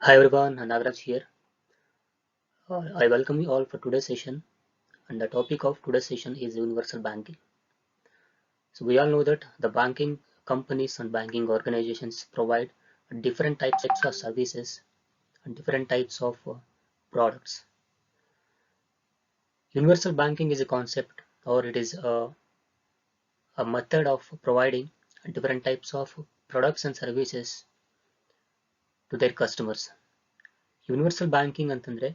Hi everyone, Nagraj here. I welcome you all for today's session, and the topic of today's session is universal banking. So we all know that the banking companies and banking organizations provide different types of services and different types of products. Universal banking is a concept, or it is a method of providing different types of products and services to their customers. Universal banking ಅಂತಂದ್ರೆ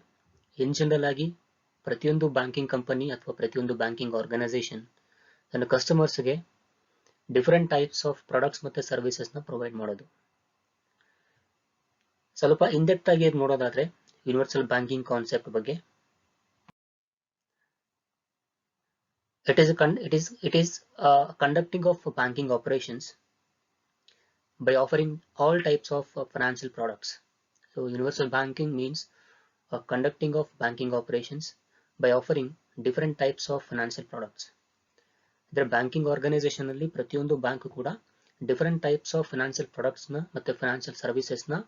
in general ಆಗಿ ಪ್ರತಿಯೊಂದು banking company ಅಥವಾ ಪ್ರತಿಯೊಂದು banking organisation ತನ್ನ ಕಸ್ಟಮರ್ಸ್ಗೆ different types of products ಮತ್ತೆ services ನ provide ಮಾಡೋದು. ಸ್ವಲ್ಪ ಇನ್ಡೆಪ್ತ್ ಆಗಿ ನೋಡೋದಾದ್ರೆ ಯೂನಿವರ್ಸಲ್ ಬ್ಯಾಂಕಿಂಗ್ ಕಾನ್ಸೆಪ್ಟ್ ಬಗ್ಗೆ, it is conducting of banking operations by offering all types of financial products. So universal banking means conducting of banking operations by offering different types of financial products. ಇದರ banking organisation ಅಲ್ಲಿ ಪ್ರತಿಯೊಂದು bank ಕೂಡ different types of financial products ನ ಮತ್ತೆ financial services ನ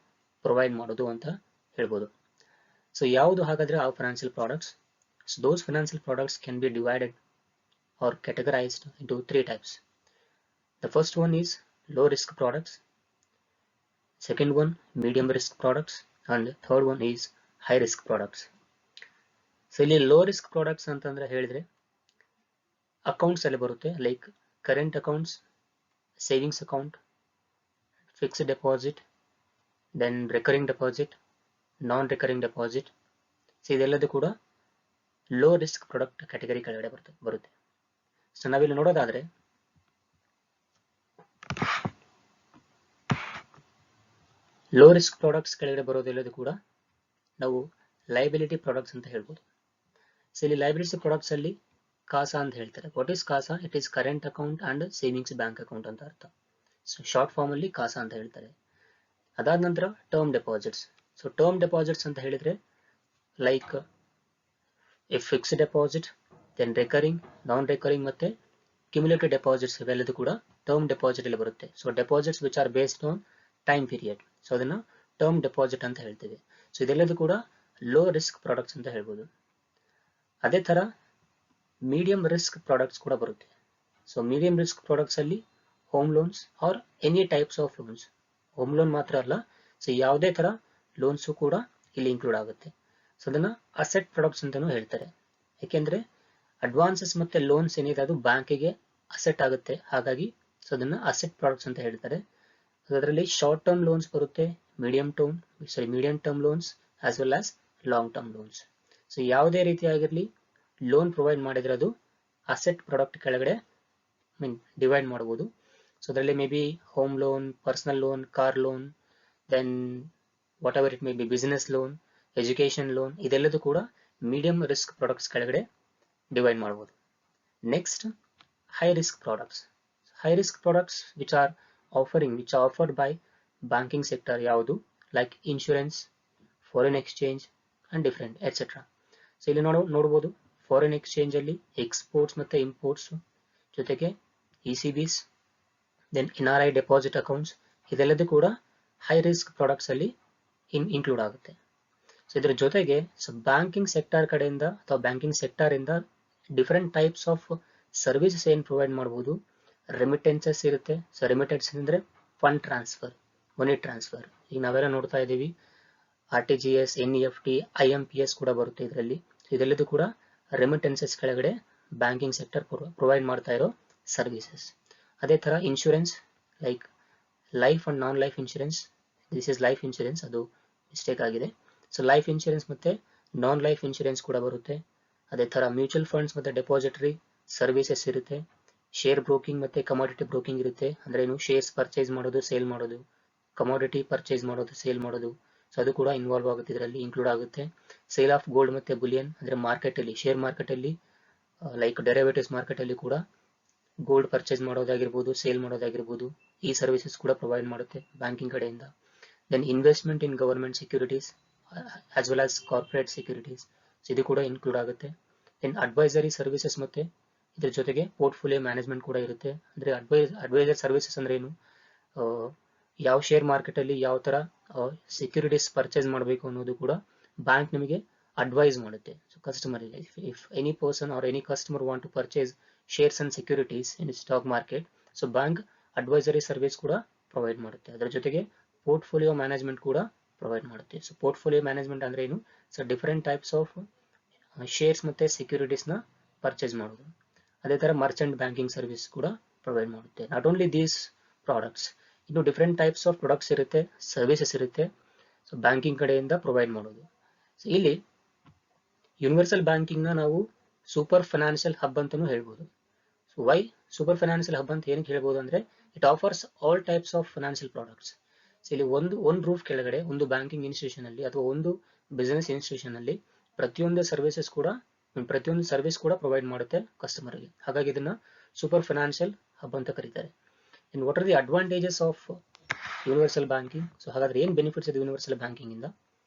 provide ಮಾಡೋದು ಅಂತ ಹೇಳ್ಬೋದು. ಸೊ ಯಾವುದು ಹಾಗಾದ್ರೆ ಆ financial products? So those financial products can be divided or categorized into three types. The first one is low risk products, second one medium risk products, and third one is high risk products. So ಇಲ್ಲಿ low risk products ಅಂತಂದ್ರೆ ಹೇಳಿದ್ರೆ accounts ಅಲ್ಲಿ ಬರುತ್ತೆ, like current accounts, savings account, fixed deposit, then recurring deposit, non recurring deposit. So ಇದೆಲ್ಲದೂ ಕೂಡ low risk product category ಕೆಳಗಡೆ ಬರುತ್ತೆ. So ನಾವಿಲ್ಲಿ ನೋಡೋದಾದ್ರೆ ಲೋ ರಿಸ್ಕ್ ಪ್ರಾಡಕ್ಟ್ಸ್ ಕೆಳಗಡೆ ಬರೋದೆಲ್ಲದೂ ಕೂಡ ನಾವು ಲೈಬಿಲಿಟಿ ಪ್ರಾಡಕ್ಟ್ಸ್ ಅಂತ ಹೇಳ್ಬೋದು. ಸೊ ಇಲ್ಲಿ ಲೈಬಿಲಿಟಿ ಪ್ರಾಡಕ್ಟ್ಸ್ ಅಲ್ಲಿ ಕಾಸಾ ಅಂತ ಹೇಳ್ತಾರೆ. What is CASA? It is current account and savings bank account ಅಂತ ಅರ್ಥ. ಸೊ ಶಾರ್ಟ್ ಫಾರ್ಮ್ ಅಲ್ಲಿ ಕಾಸಾ ಅಂತ ಹೇಳ್ತಾರೆ. ಅದಾದ ನಂತರ term deposits. So term deposits ಅಂತ ಹೇಳಿದ್ರೆ like fixed deposit, then recurring, non recurring ಮತ್ತೆ ಕ್ಯುಮುಲೇಟಿವ್ ಡೆಪಾಸಿಟ್ಸ್ ಇವೆಲ್ಲದೂ ಕೂಡ ಟರ್ಮ್ ಡೆಪಾಸಿಟ್ ಅಲ್ಲಿ ಬರುತ್ತೆ. So deposits which are based on time period, so ಅದನ್ನ ಟರ್ಮ್ ಡೆಪಾಸಿಟ್ ಅಂತ ಹೇಳ್ತೀವಿ. ಸೊ ಇದೆಲ್ಲದೂ ಕೂಡ ಲೋ ರಿಸ್ಕ್ ಪ್ರಾಡಕ್ಟ್ಸ್ ಅಂತ ಹೇಳ್ಬೋದು. ಅದೇ ತರ ಮೀಡಿಯಂ ರಿಸ್ಕ್ ಪ್ರಾಡಕ್ಟ್ಸ್ ಕೂಡ ಬರುತ್ತೆ. ಸೊ ಮೀಡಿಯಂ ರಿಸ್ಕ್ ಪ್ರಾಡಕ್ಟ್ಸ್ ಅಲ್ಲಿ home loans R any types of loans, home loan ಮಾತ್ರ ಅಲ್ಲ, ಸೊ ಯಾವುದೇ ತರ ಲೋನ್ಸ್ ಕೂಡ ಇಲ್ಲಿ ಇನ್ಕ್ಲೂಡ್ ಆಗುತ್ತೆ. ಸೊ ಅದನ್ನ ಅಸೆಟ್ ಪ್ರಾಡಕ್ಟ್ಸ್ ಅಂತಾನೂ ಹೇಳ್ತಾರೆ. ಯಾಕೆಂದ್ರೆ ಅಡ್ವಾನ್ಸಸ್ ಮತ್ತೆ ಲೋನ್ಸ್ ಏನಿದೆ ಅದು ಬ್ಯಾಂಕಿಗೆ ಅಸೆಟ್ ಆಗುತ್ತೆ, ಹಾಗಾಗಿ ಸೊ ಅದನ್ನ ಅಸೆಟ್ ಪ್ರಾಡಕ್ಟ್ಸ್ ಅಂತ ಹೇಳ್ತಾರೆ. ಅದರಲ್ಲಿ ಶಾರ್ಟ್ ಟರ್ಮ್ ಲೋನ್ಸ್ ಬರುತ್ತೆ, medium term loans as well as long term loans. So ಯಾವುದೇ ರೀತಿಯಾಗಿರ್ಲಿ ಲೋನ್ ಪ್ರೊವೈಡ್ ಮಾಡಿದ್ರೆ ಅದು ಅಸೆಟ್ ಪ್ರಾಡಕ್ಟ್ ಕೆಳಗಡೆ ಡಿವೈಡ್ ಮಾಡಬಹುದು. ಸೊ ಅದರಲ್ಲಿ maybe home loan, personal loan, car loan, then whatever it may be business loan, education loan, ಇದೆಲ್ಲದೂ ಕೂಡ medium risk products ಕೆಳಗಡೆ ಡಿವೈಡ್ ಮಾಡಬಹುದು. Next high risk products. High risk products which are offered by banking sector ಯಾವುದು, like insurance, foreign exchange and different et cetera. So ಇಲ್ಲಿ ನೋಡಬಹುದು foreign exchange ಅಲ್ಲಿ exports ಮತ್ತೆ imports ಜೊತೆಗೆ ಇಸಿಬಿಸ್, ದೆನ್ NRI ಡೆಪಾಸಿಟ್ ಅಕೌಂಟ್ಸ್, ಇದೆಲ್ಲದೂ ಕೂಡ high risk products ಅಲ್ಲಿ include ಆಗುತ್ತೆ. So ಇದ್ರ ಜೊತೆಗೆ ಬ್ಯಾಂಕಿಂಗ್ ಸೆಕ್ಟರ್ ಕಡೆಯಿಂದ ಅಥವಾ ಬ್ಯಾಂಕಿಂಗ್ ಸೆಕ್ಟರ್ ಇಂದ ಡಿಫರೆಂಟ್ ಟೈಪ್ಸ್ ಆಫ್ ಸರ್ವಿಸಸ್ ಏನ್ ಪ್ರೊವೈಡ್ ಮಾಡಬಹುದು. ರೆಮಿಟೆನ್ಸಸ್ ಇರುತ್ತೆ. ಸೊ ರೆಮಿಟೆನ್ಸ್ ಅಂದ್ರೆ ಫಂಡ್ ಟ್ರಾನ್ಸ್ಫರ್, ಮನಿ ಟ್ರಾನ್ಸ್ಫರ್. ಈಗ ನಾವೆಲ್ಲ ನೋಡ್ತಾ ಇದೀವಿ RTGS, NEFT, IMPS ಕೂಡ ಬರುತ್ತೆ ಇದರಲ್ಲಿ. ಇದೆಲ್ಲದೂ ಕೂಡ ರೆಮಿಟೆನ್ಸಸ್ ಕೆಳಗಡೆ ಬ್ಯಾಂಕಿಂಗ್ ಸೆಕ್ಟರ್ ಪ್ರೊವೈಡ್ ಮಾಡ್ತಾ ಇರೋ ಸರ್ವಿಸಸ್. ಅದೇ ತರ insurance, like life and non life insurance. This is life insurance, ಅದು ಮಿಸ್ಟೇಕ್ ಆಗಿದೆ. ಸೊ ಲೈಫ್ ಇನ್ಶೂರೆನ್ಸ್ ಮತ್ತೆ ನಾನ್ ಲೈಫ್ ಇನ್ಶೂರೆನ್ಸ್ ಕೂಡ ಬರುತ್ತೆ. ಅದೇ ತರ ಮ್ಯೂಚುವಲ್ ಫಂಡ್ಸ್ ಮತ್ತೆ ಡೆಪಾಸಿಟರಿ ಸರ್ವಿಸಸ್ ಇರುತ್ತೆ. ಶೇರ್ ಬ್ರೋಕಿಂಗ್ ಮತ್ತೆ ಕಮಾಡಿಟಿ ಬ್ರೋಕಿಂಗ್ ಇರುತ್ತೆ. ಅಂದ್ರೆ ಏನು, ಶೇರ್ಸ್ ಪರ್ಚೇಸ್ ಮಾಡೋದು, ಸೇಲ್ ಮಾಡೋದು, ಕಮಾಡಿಟಿ ಪರ್ಚೇಸ್ ಮಾಡೋದು, ಸೇಲ್ ಮಾಡೋದು. ಸೊ ಅದು ಕೂಡ ಇನ್ವಾಲ್ವ್ ಆಗುತ್ತೆ, ಇದರಲ್ಲಿ ಇನ್ಕ್ಲೂಡ್ ಆಗುತ್ತೆ. ಸೇಲ್ ಆಫ್ ಗೋಲ್ಡ್ ಮತ್ತೆ ಬುಲಿಯನ್, ಅಂದ್ರೆ ಮಾರ್ಕೆಟ್ ಅಲ್ಲಿ, ಶೇರ್ ಮಾರ್ಕೆಟ್ ಅಲ್ಲಿ, ಲೈಕ್ ಡೆರಿವೇಟಿವ್ಸ್ ಮಾರ್ಕೆಟ್ ಅಲ್ಲಿ ಕೂಡ ಗೋಲ್ಡ್ ಪರ್ಚೇಸ್ ಮಾಡೋದಾಗಿರ್ಬೋದು, ಸೇಲ್ ಮಾಡೋದಾಗಿರ್ಬೋದು, ಈ ಸರ್ವಿಸಸ್ ಕೂಡ ಪ್ರೊವೈಡ್ ಮಾಡುತ್ತೆ ಬ್ಯಾಂಕಿಂಗ್ ಕಡೆಯಿಂದ. Then investment in government securities as well as corporate securities, ಇದು ಕೂಡ ಇನ್ಕ್ಲೂಡ್ ಆಗುತ್ತೆ. ದೆನ್ ಅಡ್ವೈಸರಿ ಸರ್ವಿಸಸ್ ಮತ್ತೆ ಇದ್ರ ಜೊತೆಗೆ ಪೋರ್ಟ್ಫೋಲಿಯೋ ಮ್ಯಾನೇಜ್ಮೆಂಟ್ ಕೂಡ ಇರುತ್ತೆ. ಅಂದ್ರೆ ಅಡ್ವೈಸರ್ ಸರ್ವಿಸಸ್ ಅಂದ್ರೆ ಏನು, ಯಾವ ಶೇರ್ ಮಾರ್ಕೆಟ್ ಅಲ್ಲಿ ಯಾವ ತರ ಸೆಕ್ಯೂರಿಟೀಸ್ ಪರ್ಚೇಸ್ ಮಾಡಬೇಕು ಅನ್ನೋದು ಕೂಡ ಬ್ಯಾಂಕ್ ನಿಮಗೆ ಅಡ್ವೈಸ್ ಮಾಡುತ್ತೆ. ಸೊ ಕಸ್ಟಮರಿಗೆ if any person or any customer want to purchase shares and securities in stock market, so bank advisory service ಕೂಡ ಪ್ರೊವೈಡ್ ಮಾಡುತ್ತೆ. ಅದರ ಜೊತೆಗೆ ಪೋರ್ಟ್ಫೋಲಿಯೋ ಮ್ಯಾನೇಜ್ಮೆಂಟ್ ಕೂಡ ಪ್ರೊವೈಡ್ ಮಾಡುತ್ತೆ. ಸೊ ಪೋರ್ಟ್ಫೋಲಿಯೋ ಮ್ಯಾನೇಜ್ಮೆಂಟ್ ಅಂದ್ರೆ ಏನು? So different types of shares ಮತ್ತೆ securities ನ ಪರ್ಚೇಸ್ ಮಾಡೋದು. ಅದೇ ತರ ಮರ್ಚೆಂಟ್ ಬ್ಯಾಂಕಿಂಗ್ ಸರ್ವಿಸ್ ಕೂಡ ಪ್ರೊವೈಡ್ ಮಾಡುತ್ತೆ. ನಾಟ್ ಓನ್ಲಿ ದೀಸ್ ಪ್ರಾಡಕ್ಟ್ಸ್, ಇನ್ನು ಡಿಫರೆಂಟ್ ಟೈಪ್ಸ್ ಆಫ್ ಪ್ರಾಡಕ್ಟ್ಸ್ ಇರುತ್ತೆ, ಸರ್ವಿಸಸ್ ಇರುತ್ತೆ. ಸೊ ಬ್ಯಾಂಕಿಂಗ್ ಕಡೆಯಿಂದ ಪ್ರೊವೈಡ್ ಮಾಡೋದು. ಸೊ ಇಲ್ಲಿ ಯೂನಿವರ್ಸಲ್ ಬ್ಯಾಂಕಿಂಗ್ ನ ನಾವು ಸೂಪರ್ ಫೈನಾನ್ಷಿಯಲ್ ಹಬ್ ಅಂತಾನೂ ಹೇಳ್ಬೋದು. So why super financial hub ಅಂತ ಏನಕ್ಕೆ ಹೇಳ್ಬೋದು ಅಂದ್ರೆ it offers all types of financial products. So ಇಲ್ಲಿ ಒಂದು ರೂಫ್ ಕೆಳಗಡೆ ಒಂದು ಬ್ಯಾಂಕಿಂಗ್ ಇನ್ಸ್ಟಿಟ್ಯೂಷನ್ ಅಲ್ಲಿ ಅಥವಾ ಒಂದು ಬಿಸಿನೆಸ್ ಇನ್ಸ್ಟಿಟ್ಯೂಷನ್ ಅಲ್ಲಿ ಪ್ರತಿಯೊಂದು ಸರ್ವಿಸ್ ಕೂಡ ಪ್ರೊವೈಡ್ ಮಾಡುತ್ತೆ ಕಸ್ಟಮರ್ಗೆ. ಹಾಗಾಗಿ ಇದನ್ನ ಸೂಪರ್ ಫೈನಾನ್ಷಿಯಲ್ ಹಬ್ ಅಂತ ಕರೀತಾರೆ. In what are the advantages of universal banking? So ಹಾಗಾದ್ರೆ ಏನ್ ಬೆನಿಫಿಟ್ಸ್ ಇದೆ ಯೂನಿವರ್ಸಲ್ ಬ್ಯಾಂಕಿಂಗ್ ಇಂದ?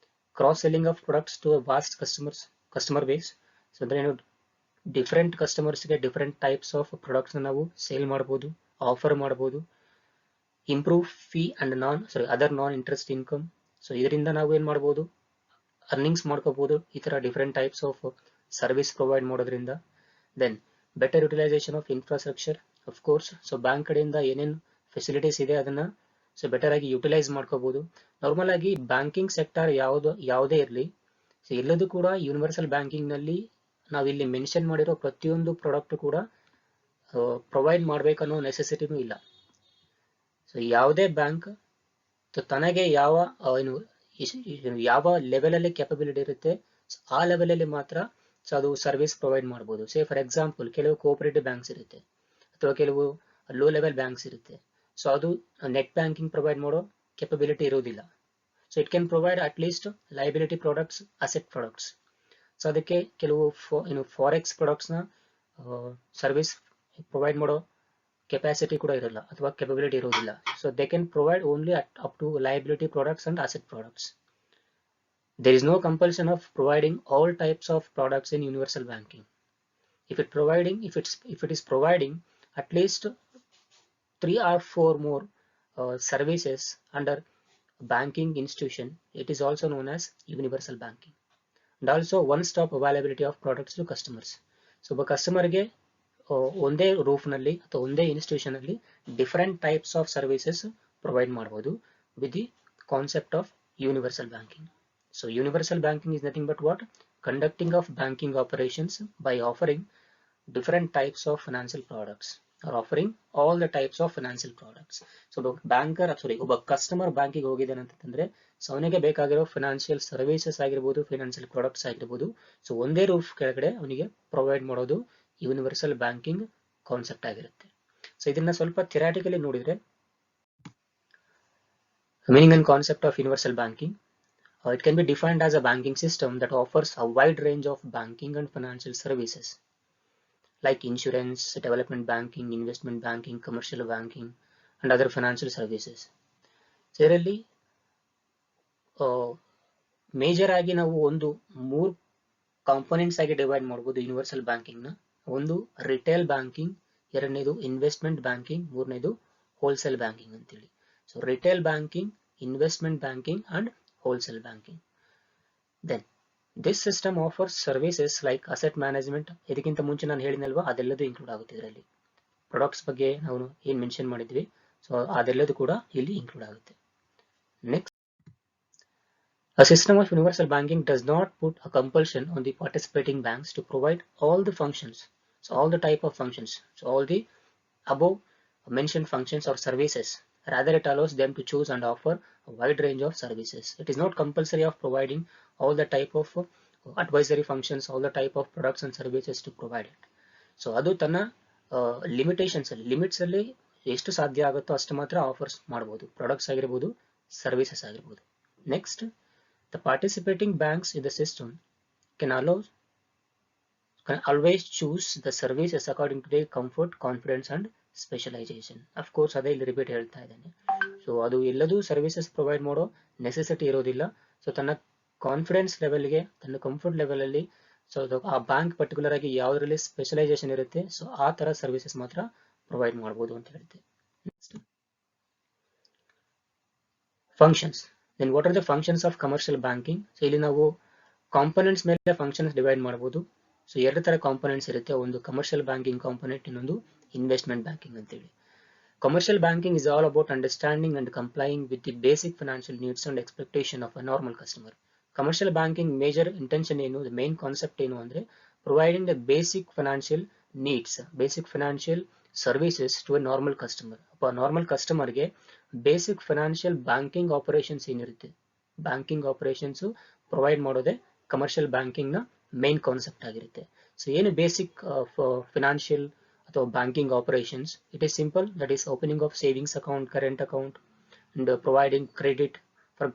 Cross selling of products to vast customer base. So ಅಂದ್ರೆ ಏನು, ಡಿಫರೆಂಟ್ ಕಸ್ಟಮರ್ಸ್ಗೆ ಡಿಫರೆಂಟ್ ಟೈಪ್ಸ್ ಆಫ್ ಪ್ರಾಡಕ್ಟ್ಸ್ ನಾವು ಸೇಲ್ ಮಾಡಬಹುದು, ಆಫರ್ ಮಾಡಬಹುದು. Improve fee and other non interest income. So ಇದರಿಂದ ನಾವು ಏನ್ ಮಾಡಬಹುದು, ಅರ್ನಿಂಗ್ಸ್ ಮಾಡ್ಕೋಬಹುದು ಈ ತರ different types of service provide ಮಾಡೋದ್ರಿಂದ. Then better utilisation of infrastructure of course. So bank ಕಡೆಯಿಂದ ಏನೇನು ಫೆಸಿಲಿಟೀಸ್ ಇದೆ ಅದನ್ನ ಸೊ ಬೆಟರ್ ಆಗಿ ಯುಟಿಲೈಸ್ ಮಾಡ್ಕೋಬಹುದು. ನಾರ್ಮಲ್ ಆಗಿ ಬ್ಯಾಂಕಿಂಗ್ ಸೆಕ್ಟರ್ ಯಾವುದೇ ಇರಲಿ, ಸೊ ಎಲ್ಲದೂ ಕೂಡ ಯೂನಿವರ್ಸಲ್ ಬ್ಯಾಂಕಿಂಗ್ ನಲ್ಲಿ ನಾವು ಇಲ್ಲಿ ಮೆನ್ಷನ್ ಮಾಡಿರೋ ಪ್ರತಿಯೊಂದು ಪ್ರಾಡಕ್ಟ್ ಕೂಡ ಪ್ರೊವೈಡ್ ಮಾಡ್ಬೇಕನ್ನೋ ನೆಸೆಸಿಟಿನೂ ಇಲ್ಲ. ಸೊ ಯಾವುದೇ ಬ್ಯಾಂಕ್ ತನಗೆ ಯಾವ ಲೆವೆಲ್ ಅಲ್ಲಿ ಕೆಪಬಿಲಿಟಿ ಇರುತ್ತೆ ಆ ಲೆವೆಲ್ ಅಲ್ಲಿ ಮಾತ್ರ ಸೊ ಅದು ಸರ್ವಿಸ್ ಪ್ರೊವೈಡ್ ಮಾಡಬಹುದು. ಸೇ ಫಾರ್ ಎಕ್ಸಾಂಪಲ್ ಕೆಲವು ಕೋಆಪರೇಟಿವ್ ಬ್ಯಾಂಕ್ಸ್ ಇರುತ್ತೆ ಅಥವಾ ಕೆಲವು ಲೋ ಲೆವೆಲ್ ಬ್ಯಾಂಕ್ಸ್ ಇರುತ್ತೆ. ಸೊ ಅದು ನೆಟ್ ಬ್ಯಾಂಕಿಂಗ್ ಪ್ರೊವೈಡ್ ಮಾಡೋ ಕೆಪಬಿಲಿಟಿ ಇರೋದಿಲ್ಲ. So it can provide at least liability products, asset products. So ಅದಕ್ಕೆ ಕೆಲವು ಫಾರೆಕ್ಸ್ ಪ್ರಾಡಕ್ಟ್ಸ್ ನ ಸರ್ವಿಸ್ ಪ್ರೊವೈಡ್ ಮಾಡೋ ಕೆಪಾಸಿಟಿ ಕೂಡ ಇರಲ್ಲ ಅಥವಾ ಕೆಪಬಿಲಿಟಿ ಇರೋದಿಲ್ಲ. So they can provide only up to liability products and asset products. There is no compulsion of providing all types of products in universal banking. If it is providing at least 3 or 4 more services under banking institution, it is also known as universal banking. And also one-stop availability of products to customers. So ಒಬ್ಬ ಕಸ್ಟಮರ್ಗೆ ಒಂದೇ roof ನಲ್ಲಿ ಅಥವಾ ಒಂದೇ institution ಅಲ್ಲಿ different types of services provide ಮಾಡಬಹುದು with the concept of universal banking. So universal banking is nothing but what? Conducting of banking operations by offering different types of financial products or offering all the types of financial products. So ಒಬ್ಬ customer ಬ್ಯಾಂಕಿಗೆ ಹೋಗಿದ್ದಾನೆ ಅಂತಂದ್ರೆ so ಅವನಿಗೆ ಬೇಕಾಗಿರೋ financial services ಆಗಿರ್ಬೋದು, financial products ಆಗಿರ್ಬೋದು, so ಒಂದೇ roof ಕೆಳಗಡೆ ಅವನಿಗೆ ಪ್ರೊವೈಡ್ ಮಾಡೋದು ಯೂನಿವರ್ಸಲ್ ಬ್ಯಾಂಕಿಂಗ್ ಕಾನ್ಸೆಪ್ಟ್ ಆಗಿರುತ್ತೆ. ಸೊ ಇದನ್ನ ಸ್ವಲ್ಪ ಥಿಯರಾಟಿಕಲಿ ನೋಡಿದ್ರೆ meaning and concept of universal banking. It can be defined as a banking system that offers a wide range of banking and financial services like insurance, development banking, investment banking, commercial banking, and other financial services. ಇದರಲ್ಲಿ major ಆಗಿ ನಾವು ಒಂದು 3 components ಆಗಿ divide ಮಾಡಬಹುದು universal banking ನ. ಒಂದು retail banking, ಎರಡನೇದು investment banking, ಮೂರನೇದು ಹೋಲ್ಸೇಲ್ ಬ್ಯಾಂಕಿಂಗ್ ಅಂತೇಳಿ. So retail banking, investment banking and wholesale banking. Then this system offers services like asset management. ಇದಕ್ಕಿಂತ ಮುಂಚೆ ನಾನು ಹೇಳಿದ್ನಲ್ವಾ ಅದೆಲ್ಲದೂ ಇನ್ಕ್ಲೂಡ್ ಆಗುತ್ತೆ ಇದರಲ್ಲಿ. ಪ್ರಾಡಕ್ಟ್ಸ್ ಬಗ್ಗೆ ನಾವು ಏನ್ ಮೆನ್ಷನ್ ಮಾಡಿದ್ವಿ ಸೊ ಅದೆಲ್ಲದೂ ಕೂಡ ಇಲ್ಲಿ ಇನ್ಕ್ಲೂಡ್ ಆಗುತ್ತೆ. Next, a system of universal banking does not put a compulsion on the participating banks to provide all the functions, so all the type of functions, so all the above mentioned functions or services. Rather, it allows them to choose and offer a wide range of services. It is not compulsory of providing all the type of advisory functions, all the type of products and services to provide it. So ಅದು ತನ್ನ limitations ಅಲ್ಲಿ, limits ಅಲ್ಲಿ ಎಷ್ಟು ಸಾಧ್ಯ ಆಗುತ್ತೋ ಅಷ್ಟು ಮಾತ್ರ offers ಮಾಡಬಹುದು, ಪ್ರಾಡಕ್ಟ್ಸ್ ಆಗಿರಬಹುದು, ಸರ್ವಿಸಸ್ ಆಗಿರಬಹುದು. Next, the participating banks in the system can always choose the services according to their comfort, confidence and specialisation. Of course ಅದೇ ಇಲ್ಲಿ ರಿಪೀಟ್ ಹೇಳ್ತಾ ಇದ್ದೇನೆ. ಸೊ ಅದು ಎಲ್ಲದೂ ಸರ್ವಿಸಸ್ ಪ್ರೊವೈಡ್ ಮಾಡೋ ನೆಸೆಸಿಟಿ ಇರೋದಿಲ್ಲ. ಸೊ ತನ್ನ ಕಾನ್ಫಿಡೆನ್ಸ್ ಲೆವೆಲ್ಗೆ, ತನ್ನ ಕಂಫರ್ಟ್ ಲೆವೆಲ್ ಅಲ್ಲಿ ಸೊ ಆ ಬ್ಯಾಂಕ್ ಪರ್ಟಿಕ್ಯುಲರ್ ಆಗಿ ಯಾವ್ದ್ರಲ್ಲಿ ಸ್ಪೆಷಲೈಸೇಷನ್ ಇರುತ್ತೆ ಸೊ ಆ ತರ ಸರ್ವಿಸಸ್ ಮಾತ್ರ ಪ್ರೊವೈಡ್ ಮಾಡಬಹುದು ಅಂತ ಹೇಳುತ್ತೆ. Next, functions. Then what are the functions of commercial banking? So ಇಲ್ಲಿ ನಾವು ಕಾಂಪೊನೆಂಟ್ಸ್ ಮೇಲೆ ಫಂಕ್ಷನ್ಸ್ ಡಿವೈಡ್ ಮಾಡಬಹುದು. ಸೊ ಎರಡು ತರ ಕಾಂಪೊನೆಂಟ್ಸ್ ಇರುತ್ತೆ, ಒಂದು ಕಮರ್ಷಿಯಲ್ ಬ್ಯಾಂಕಿಂಗ್ ಕಾಂಪೊನೆಂಟ್, ಇನ್ನೊಂದು ಇನ್ವೆಸ್ಟ್ಮೆಂಟ್ ಬ್ಯಾಂಕಿಂಗ್ ಅಂತೇಳಿ. Commercial banking is all about understanding and complying with the basic financial needs and expectation of a normal customer. Commercial banking major intention ಏನು, the main concept ಏನು ಅಂದ್ರೆ providing the basic financial needs, basic financial services to a normal customer. ಅಪ್ಪ normal ಕಸ್ಟಮರ್ಗೆ basic financial banking operations ಏನಿರುತ್ತೆ, banking operations provide ಮಾಡೋದೇ commercial banking ನ main concept ಆಗಿರುತ್ತೆ. So ಏನು ಬೇಸಿಕ್ ಫಿನಾನ್ಷಿಯಲ್ ಅಥವಾ banking operations, it is simple, that is opening of savings account, current account, and providing credit for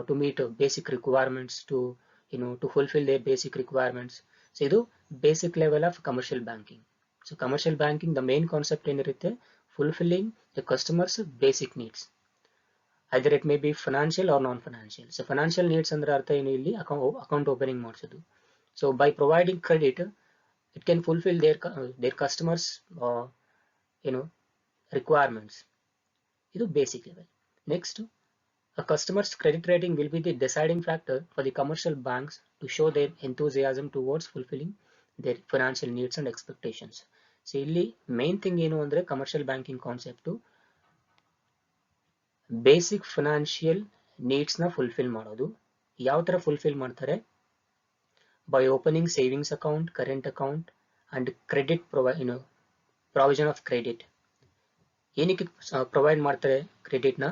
to meet basic requirements, to fulfil their basic requirements. So ಇದು basic level of commercial banking. So commercial banking ದ main concept ಏನಿರುತ್ತೆ, fulfilling the customers basic needs, either it may be financial or non financial. So financial needs ಅಂದ್ರೆ ಅರ್ಥ ಏನು, ಇಲ್ಲಿ account opening ಮಾಡಿಸೋದು. So by providing credit it can fulfill their customers requirements. Idu basic level. Next, a customer's credit rating will be the deciding factor for the commercial banks to show their enthusiasm towards fulfilling their financial needs and expectations. So illi main thing ಏನು ಅಂದ್ರೆ commercial banking concept basic financial needs na fulfill ಮಾಡೋದು. ಯಾವ ತರ fulfill ಮಾಡ್ತಾರೆ, by opening savings account, current account and credit provision of credit. ಏನಕ್ಕೆ provide ಮಾಡ್ತಾರೆ credit ನ,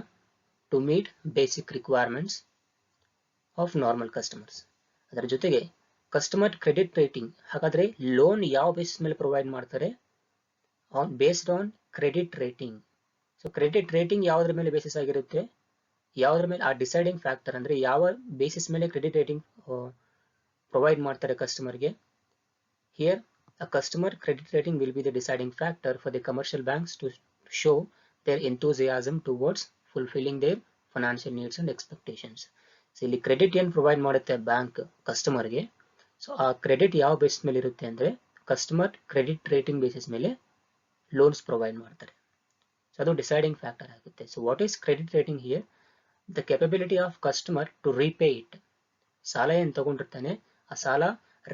to meet basic requirements of normal customers. ಅದರ ಜೊತೆಗೆ ಕಸ್ಟಮರ್ ಕ್ರೆಡಿಟ್ ರೇಟಿಂಗ್, ಹಾಗಾದ್ರೆ ಲೋನ್ ಯಾವ ಬೇಸಿಸ್ ಮೇಲೆ ಪ್ರೊವೈಡ್ ಮಾಡ್ತಾರೆ, based on credit rating. So credit rating ಯಾವುದ್ರ ಮೇಲೆ ಬೇಸಿಸ್ ಆಗಿರುತ್ತೆ, ಯಾವುದ್ರ ಮೇಲೆ ಆ ಡಿಸೈಡಿಂಗ್ ಫ್ಯಾಕ್ಟರ್ ಅಂದ್ರೆ ಯಾವ ಬೇಸಿಸ್ ಮೇಲೆ ಕ್ರೆಡಿಟ್ ರೇಟಿಂಗ್ ಪ್ರೊವೈಡ್ ಮಾಡ್ತಾರೆ ಕಸ್ಟಮರ್ಗೆ. Here a customer credit rating will be the deciding factor for the commercial banks to show their enthusiasm towards fulfilling their financial needs and expectations. So ಇಲ್ಲಿ credit ಏನು provide ಮಾಡುತ್ತೆ bank ಕಸ್ಟಮರ್ಗೆ, so ಆ credit ಯಾವ basis ಮೇಲೆ ಇರುತ್ತೆ ಅಂದ್ರೆ customer credit rating basis ಮೇಲೆ ಲೋನ್ಸ್ ಪ್ರೊವೈಡ್ ಮಾಡ್ತಾರೆ. ಸೊ ಅದು ಡಿಸೈಡಿಂಗ್ ಫ್ಯಾಕ್ಟರ್ ಆಗುತ್ತೆ. So what is credit rating here, the capability of customer to repay it. ಸಾಲ ಏನು ತಗೊಂಡಿರ್ತಾನೆ ಆ ಸಾಲ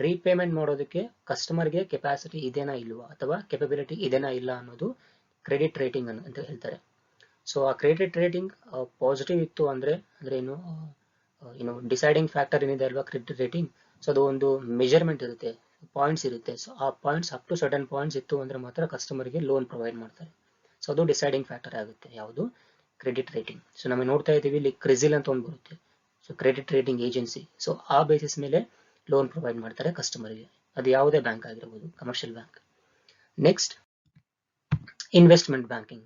ರೀಪೇಮೆಂಟ್ ಮಾಡೋದಕ್ಕೆ ಕಸ್ಟಮರ್ಗೆ ಕೆಪಾಸಿಟಿ ಇದೆನಾ ಇಲ್ವಾ, ಅಥವಾ ಕೆಪಬಿಲಿಟಿ ಇದೆನಾ ಇಲ್ಲ ಅನ್ನೋದು ಕ್ರೆಡಿಟ್ ರೇಟಿಂಗ್ ಅಂತ ಹೇಳ್ತಾರೆ. ಸೊ ಆ ಕ್ರೆಡಿಟ್ ರೇಟಿಂಗ್ ಪಾಸಿಟಿವ್ ಇತ್ತು ಅಂದ್ರೆ ಏನು ಡಿಸೈಡಿಂಗ್ ಫ್ಯಾಕ್ಟರ್ ಏನಿದೆ ಅಲ್ವಾ ಕ್ರೆಡಿಟ್ ರೇಟಿಂಗ್, ಸೊ ಅದು ಒಂದು ಮೆಜರ್ಮೆಂಟ್ ಇರುತ್ತೆ, ಪಾಯಿಂಟ್ಸ್ ಇರುತ್ತೆ. ಸೊ ಆ points up to certain points ಇತ್ತು ಅಂದ್ರೆ ಮಾತ್ರ ಕಸ್ಟಮರ್ಗೆ ಲೋನ್ ಪ್ರೊವೈಡ್ ಮಾಡ್ತಾರೆ. ಸೊ ಅದು ಡಿಸೈಡಿಂಗ್ ಫ್ಯಾಕ್ಟರ್ ಆಗುತ್ತೆ ಯಾವುದು, ಕ್ರೆಡಿಟ್ ರೇಟಿಂಗ್. ಸೊ ನಮಗೆ ನೋಡ್ತಾ ಇದ್ದೀವಿ ಇಲ್ಲಿ ಕ್ರಿಸಿಲ್ ಅಂತ ಒಂದು ಬರುತ್ತೆ, so credit rating agency. So ಆ ಬೇಸಿಸ್ ಮೇಲೆ ಲೋನ್ ಪ್ರೊವೈಡ್ ಮಾಡ್ತಾರೆ ಕಸ್ಟಮರ್ಗೆ, ಅದು ಯಾವುದೇ ಬ್ಯಾಂಕ್ ಆಗಿರಬಹುದು, commercial bank. Next investment banking.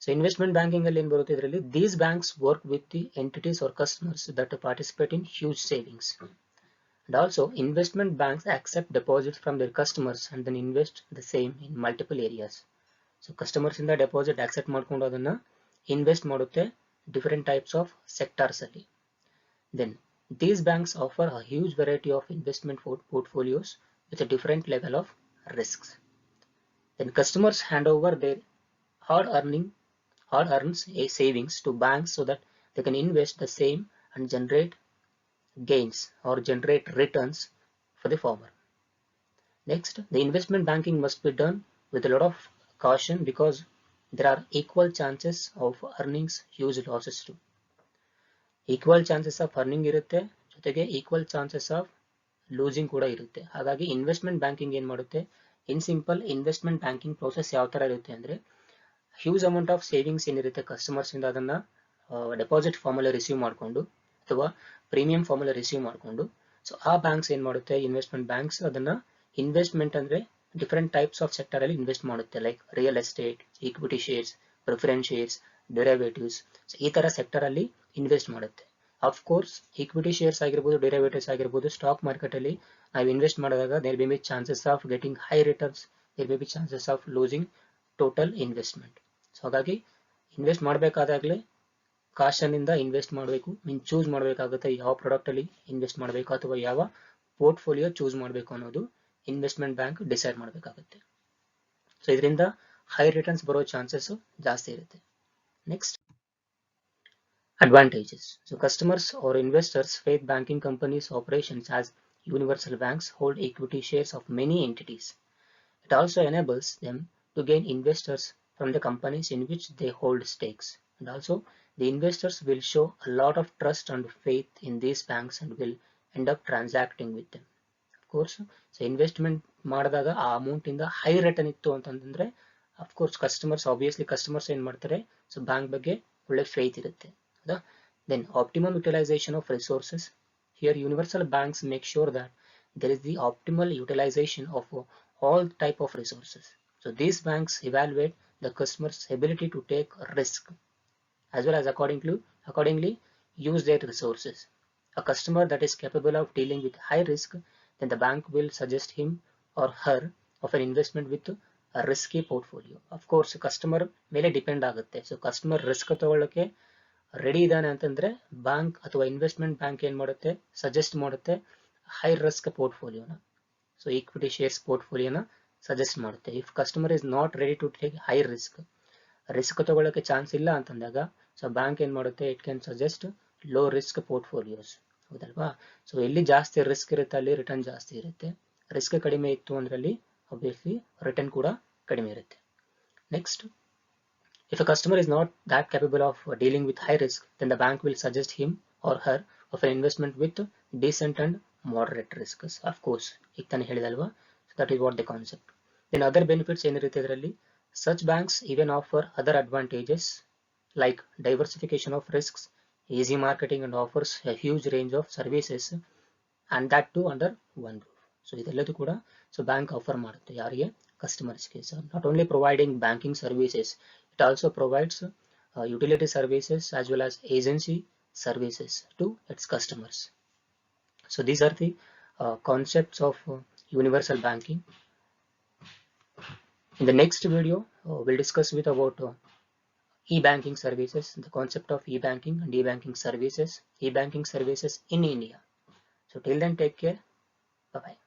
So investment banking ಅಲ್ಲಿ ಏನ್ ಬರುತ್ತೆ, ಇದರಲ್ಲಿ these banks work with the entities or customers that participate in huge savings. And also investment banks accept deposits from their customers and then invest the same in multiple areas. So customers ಇಂದ deposit accept ಮಾಡ್ಕೊಂಡು ಅದನ್ನ invest ಮಾಡುತ್ತೆ different types of sectors ಅಲ್ಲಿ. Then these banks offer a huge variety of investment portfolios with a different level of risks. Then customers hand over their hard-earned savings to banks so that they can invest the same and generate gains or generate returns for the farmer. Next, the investment banking must be done with a lot of caution because there are equal chances of earnings, huge losses too. Equal chances of earning ಇರುತ್ತೆ, ಜೊತೆಗೆ equal chances of losing ಕೂಡ ಇರುತ್ತೆ. ಹಾಗಾಗಿ investment banking ಏನ್ ಮಾಡುತ್ತೆ, in simple investment banking process ಯಾವ ತರ ಇರುತ್ತೆ ಅಂದ್ರೆ, ಹ್ಯೂಜ್ ಅಮೌಂಟ್ ಆಫ್ ಸೇವಿಂಗ್ಸ್ ಏನಿರುತ್ತೆ ಕಸ್ಟಮರ್ಸ್ ಇಂದ ಅದನ್ನ ಡೆಪಾಸಿಟ್ ಫಾರ್ಮ್ ಅಲ್ಲಿ ರಿಸೀವ್ ಮಾಡಿಕೊಂಡು ಅಥವಾ ಪ್ರೀಮಿಯಂ ಫಾರ್ಮ್ ಅಲ್ಲಿ ರಿಸೀವ್ ಮಾಡಿಕೊಂಡು, ಸೊ ಆ ಬ್ಯಾಂಕ್ಸ್ ಏನ್ ಮಾಡುತ್ತೆ, ಇನ್ವೆಸ್ಟ್ಮೆಂಟ್ ಬ್ಯಾಂಕ್ಸ್ ಅದನ್ನ ಇನ್ವೆಸ್ಟ್ಮೆಂಟ್ ಅಂದ್ರೆ ಡಿಫರೆಂಟ್ ಟೈಪ್ಸ್ ಆಫ್ ಸೆಕ್ಟರ್ ಅಲ್ಲಿ ಇನ್ವೆಸ್ಟ್ ಮಾಡುತ್ತೆ, like real estate, equity shares, preference shares, derivatives. ಈ ತರ ಸೆಕ್ಟರ್ ಅಲ್ಲಿ ಇನ್ವೆಸ್ಟ್ ಮಾಡುತ್ತೆ. ಆಫ್ ಕೋರ್ಸ್ ಈಕ್ವಿಟಿ ಶೇರ್ಸ್ ಆಗಿರ್ಬೋದು, ಡೆರಿವೇಟಿವ್ಸ್ ಆಗಿರ್ಬೋದು, ಸ್ಟಾಕ್ ಮಾರ್ಕೆಟ್ ಅಲ್ಲಿ ನಾವು ಇನ್ವೆಸ್ಟ್ ಮಾಡಿದಾಗ there may be chances of getting high returns, there may be chances of losing total investment. So ಹಾಗಾಗಿ ಇನ್ವೆಸ್ಟ್ ಮಾಡಬೇಕಾದಾಗಲೇ ಕಾಷನ್ ಇಂದ ಇನ್ವೆಸ್ಟ್ ಮಾಡಬೇಕು, ಚೂಸ್ ಮಾಡಬೇಕಾಗುತ್ತೆ ಯಾವ ಪ್ರಾಡಕ್ಟ್ ಅಲ್ಲಿ ಇನ್ವೆಸ್ಟ್ ಮಾಡಬೇಕು ಅಥವಾ ಯಾವ ಪೋರ್ಟ್ಫೋಲಿಯೋ ಚೂಸ್ ಮಾಡಬೇಕು ಅನ್ನೋದು ಇನ್ವೆಸ್ಟ್ಮೆಂಟ್ ಬ್ಯಾಂಕ್ ಡಿಸೈಡ್ ಮಾಡಬೇಕಾಗುತ್ತೆ. ಸೊ ಇದರಿಂದ ಹೈ ರಿಟರ್ನ್ಸ್ ಬರೋ ಚಾನ್ಸಸ್ ಜಾಸ್ತಿ ಇರುತ್ತೆ. Next Advantages. So customers or investors faith banking companies' operations as universal banks hold equity shares of many entities. It also enables them to gain investors from the companies in which they hold stakes. And also, the investors will show a lot of trust and faith in these banks and will end up transacting with them. Of course, so investment ಮಾಡಿದಾಗ ಆ amount ಇಂದ high return ಇತ್ತು ಅಂತಂದ್ರೆ of course customers ಏನ್ ಮಾಡ್ತಾರೆ, so bank ಬಗ್ಗೆ ಒಳ್ಳೆ faith ಇರುತ್ತೆ. ಹೌದಾ? Then optimum utilization of resources. Here universal banks make sure that there is the optimal utilization of all type of resources. So these banks evaluate the customer's ability to take risk as well as accordingly use their resources. A customer that is capable of dealing with high risk, then the bank will suggest him or her of an investment with a risky portfolio. Of course customer ಮೇಲೆ depend ಆಗುತ್ತೆ. So customer risk ತಗೊಳ್ಳೋಕೆ ready ಇದ್ದಾನೆ ಅಂತಂದ್ರೆ bank ಅಥವಾ investment bank ಏನ್ ಮಾಡುತ್ತೆ, suggest ಮಾಡುತ್ತೆ high risk ಪೋರ್ಟ್ಫೋಲಿಯೋನ, ಸೊ ಈಕ್ವಿಟಿ ಶೇರ್ಸ್ ಪೋರ್ಟ್ಫೋಲಿಯೋನ ಸಜೆಸ್ಟ್ ಮಾಡುತ್ತೆ. If customer is not ready to take high risk ತಗೊಳ್ಳೋಕೆ ಚಾನ್ಸ್ ಇಲ್ಲ ಅಂತಂದಾಗ ಸೊ ಬ್ಯಾಂಕ್ ಏನ್ ಮಾಡುತ್ತೆ, it can suggest low risk portfolios. ಹೌದಲ್ವಾ? ಸೊ ಎಲ್ಲಿ ಜಾಸ್ತಿ ರಿಸ್ಕ್ ಇರುತ್ತೆ ಅಲ್ಲಿ ರಿಟರ್ನ್ ಜಾಸ್ತಿ ಇರುತ್ತೆ, ರಿಸ್ಕ್ ಕಡಿಮೆ ಇತ್ತು ಅಂದ್ರಲ್ಲಿ ಆಬ್ವಿಯಸ್ಲಿ ರಿಟರ್ನ್ ಕೂಡ ಕಡಿಮೆ ಇರುತ್ತೆ. Next, if a customer is not that capable of dealing with high risk, then the bank will suggest him or her of an investment with decent and moderate risks. Of course, ಈಗ ತಾನೇ ಹೇಳಿದಲ್ವಾ, that is what the concept. Then other benefits ಏನಿರುತ್ತೆ ಇದರಲ್ಲಿ, such banks even offer other advantages like diversification of risks, easy marketing and offers a huge range of services and that too under one roof. So ಇದೆಲ್ಲದೂ ಕೂಡ so bank offer ಮಾಡುತ್ತೆ ಯಾರಿಗೆ, ಕಸ್ಟಮರ್ಸ್ಗೆ. So not only providing banking services, it also provides utility services as well as agency services to its customers. So these are the concepts of universal banking. In the next video, we'll discuss with about e-banking services, the concept of e-banking and e-banking services in India. So till then, take care. Bye bye.